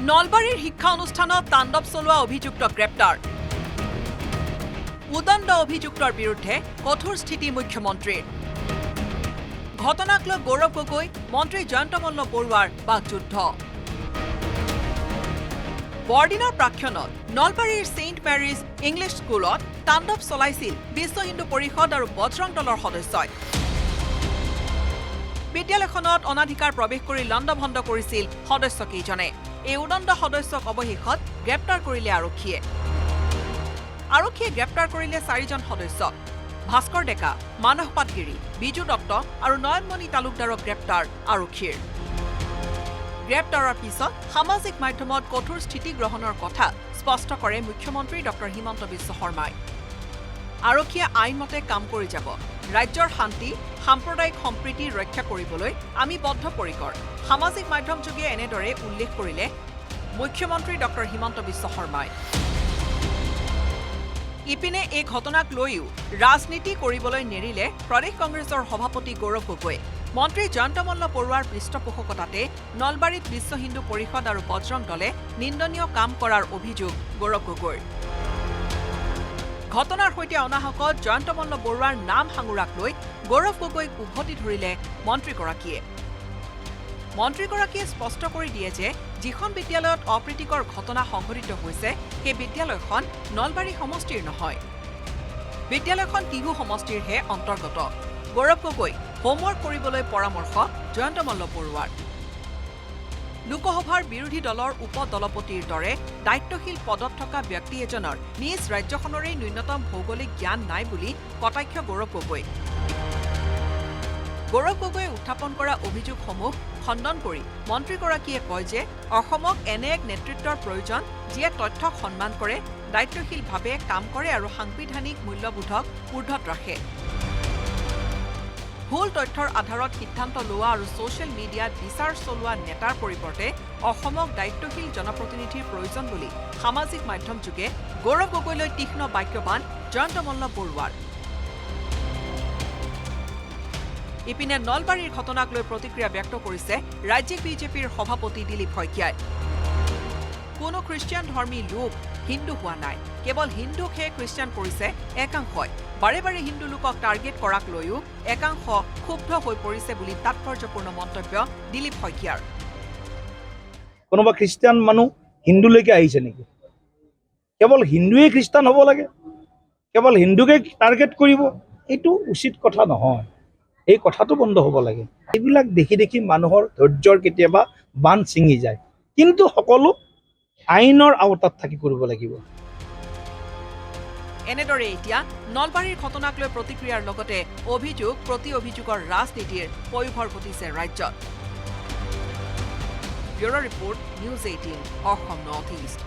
নলবাৰীৰ শিক্ষা অনুষ্ঠানত তাণ্ডৱ চলোৱা অভিযুক্ত গ্ৰেপ্তাৰ উদণ্ড অভিযুক্তৰ বিৰুদ্ধে কঠোৰ স্থিতি মুখ্যমন্ত্ৰীৰ ঘটনাক লৈ গৌৰৱ গগৈ মন্ত্ৰী জয়ন্ত মল্ল বৰুৱাৰ বাকযুদ্ধ বৰদিনৰ প্ৰাক্ষণত নলবাৰীৰ ছেইণ্ট মেৰিজ ইংলিছ স্কুলত তাণ্ডৱ চলাইছিল বিশ্ব হিন্দু পৰিষদ আৰু বজৰং দলৰ সদস্যই বিদ্যালয়খনত অনাধিকাৰ প্ৰৱেশ কৰি লণ্ডভণ্ড কৰিছিল সদস্যকেইজনে এই উদণ্ড সদস্যক অৱশেষত গ্ৰেপ্তাৰ কৰিলে আৰক্ষীয়ে গ্ৰেপ্তাৰ কৰিলে 4জন সদস্যক ভাস্কৰ ডেকা মানস পাটগিৰি বিজু দত্ত আৰু নয়নমণি তালুকদাৰক গ্ৰেপ্তাৰ আৰক্ষীৰ গ্ৰেপ্তাৰৰ পিছত সামাজিক মাধ্যমত কঠোৰ স্থিতি গ্ৰহণৰ কথা স্পষ্ট কৰে মুখ্যমন্ত্ৰী ডক্টৰ হিমন্ত বিশ্ব শৰ্মাই আৰক্ষীয়ে আইনমতে কাম কৰি যাব ৰাজ্যৰ শান্তি সাম্প্ৰদায়িক সম্প্ৰীতি ৰক্ষা কৰিবলৈ আমি বদ্ধপৰিকৰ সামাজিক মাধ্যম যোগে এনেদৰে উল্লেখ কৰিলে মুখ্যমন্ত্ৰী ডক্টৰ হিমন্ত বিশ্ব শৰ্মাই ইপিনে এই ঘটনাক লৈও ৰাজনীতি কৰিবলৈ নেৰিলে প্ৰদেশ কংগ্ৰেছৰ সভাপতি গৌৰৱ গগৈ মন্ত্ৰী জয়ন্ত মল্ল বৰুৱাৰ পৃষ্ঠপোষকতাতে নলবাৰীত বিশ্ব হিন্দু পৰিষদ আৰু বজৰং দলে নিন্দনীয় কাম কৰাৰ অভিযোগ গৌৰৱ গগৈৰ ঘটনাৰ সৈতে অনাহকত জয়ন্ত মল্ল বৰুৱাৰ নাম সাঙুৰাক লৈ গৌৰৱ গগৈক উভতি ধৰিলে মন্ত্ৰীগৰাকীয়ে স্পষ্ট কৰি দিয়ে যে যিখন বিদ্যালয়ত অপ্ৰীতিকৰ ঘটনা সংঘটিত হৈছে সেই বিদ্যালয়খন নলবাৰী সমষ্টিৰ নহয় বিদ্যালয়খন টিহু সমষ্টিৰহে অন্তৰ্গত গৌৰৱ গগৈ হোমৱৰ্ক কৰিবলৈ পৰামৰ্শ জয়ন্ত মল্ল বৰুৱাৰ লোকসভাৰ বিৰোধী দলৰ উপদলপতিৰ দৰে দায়িত্বশীল পদত থকা ব্যক্তি এজনৰ নিজ ৰাজ্যখনৰে ন্যূনতম ভৌগোলিক জ্ঞান নাই বুলি কটাক্ষ গৌৰৱ গগৈয়ে উত্থাপন কৰা অভিযোগসমূহ খণ্ডন কৰি মন্ত্ৰীগৰাকীয়ে কয় যে অসমক এনে এক নেতৃত্বৰ প্ৰয়োজন যিয়ে তথ্যক সন্মান কৰে দায়িত্বশীলভাৱে কাম কৰে আৰু সাংবিধানিক মূল্যবোধক ঊৰ্ধত ৰাখে ভুল তথ্যৰ আধাৰত সিদ্ধান্ত লোৱা আৰু ছ'চিয়েল মিডিয়াত বিচাৰ চলোৱা নেতাৰ পৰিৱৰ্তে অসমক দায়িত্বশীল জনপ্ৰতিনিধিৰ প্ৰয়োজন বুলি সামাজিক মাধ্যম যোগে গৌৰৱ গগৈলৈ তীক্ষ্ণ বাক্যবান জয়ন্ত মল্ল বৰুৱাৰ ইপিনে নলবাৰীৰ ঘটনাক লৈ প্ৰতিক্ৰিয়া ব্যক্ত কৰিছে ৰাজ্যিক বিজেপিৰ সভাপতি দিলীপ শইকীয়াই কোনো খ্ৰীষ্টিয়ান ধৰ্মী লোক হিন্দু হোৱা নাই কেৱল হিন্দুকহে খ্ৰীষ্টিয়ান কৰিছে একাংশই বাৰে বাৰে হিন্দু লোকক টাৰ্গেট কৰাক লৈও একাংশ ক্ষুব্ধ হৈ পৰিছে বুলি তাৎপৰ্যপূৰ্ণ মন্তব্য দিলীপ শইকীয়াৰ কোনোবা খ্ৰীষ্টিয়ান মানুহ হিন্দুলৈকে আহিছে নেকি কেৱল হিন্দুৱে খ্ৰীষ্টান হ'ব লাগে কেৱল হিন্দুকে টাৰ্গেট কৰিব এইটো উচিত কথা নহয় এই কথাটো বন্ধ হ'ব লাগে এইবিলাক দেখি দেখি মানুহৰ ধৈৰ্যৰ কেতিয়াবা বান ছিঙি যায় কিন্তু সকলো আইনৰ আওতাত থাকি কৰিব লাগিব এনেদৰে এতিয়া নলবাৰীৰ ঘটনাক লৈ প্ৰতিক্ৰিয়াৰ লগতে অভিযোগ প্ৰতি অভিযোগৰ ৰাজনীতিৰ পয়োভৰ ঘটিছে ৰাজ্যত bureau' report news 18 Assam north east